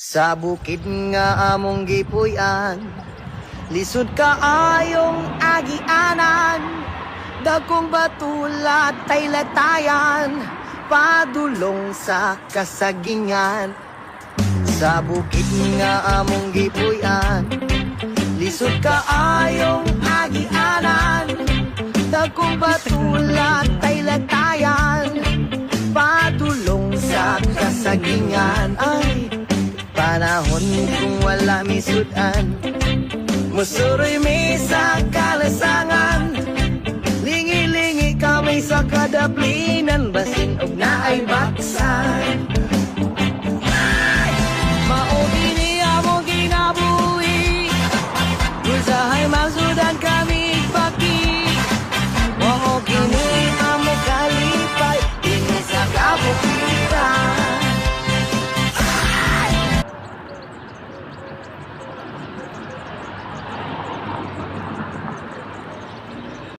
Sa bukid nga among gipuy-an, lisod kaayong agianan, dagkong batulat tay latayan, padulong sa kasagingan. Sa bukid nga among gipuy-an, lisod kaayong agianan, dagkong batulat tay latayan, padulong sa kasagingan. Ay, panahon kung wala misudan, musuroy may sa kalasangan, lingi-lingi kami sa kadaplinan, basin og naay baksan.